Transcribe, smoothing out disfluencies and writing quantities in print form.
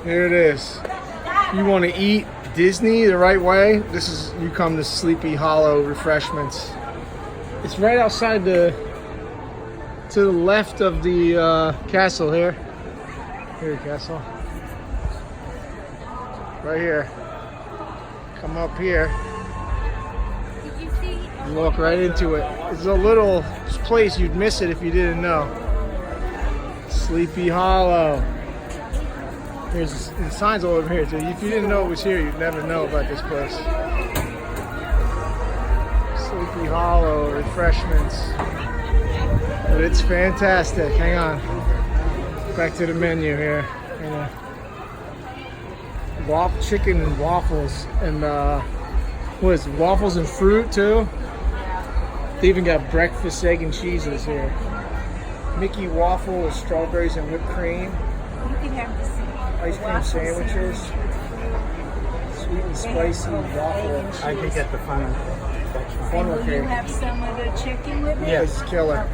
Here it is. You want to eat Disney the right way? You come to Sleepy Hollow Refreshments. It's right outside to the left of the castle here. Here, castle. Right here. Come up here. You walk right into it. It's a little place, you'd miss it if you didn't know. Sleepy Hollow. There's signs all over here too. If you didn't know it was here, you'd never know about this place. Sleepy Hollow Refreshments. But it's fantastic. Hang on. Back to the menu here. Chicken and waffles. And what is it? Waffles and fruit too? They even got breakfast egg and cheeses here. Mickey waffle with strawberries and whipped cream. You can have this. Ice cream sandwiches. Sweet and spicy waffle. I can get the funnel. And will you have some of the chicken with it? Yes, killer.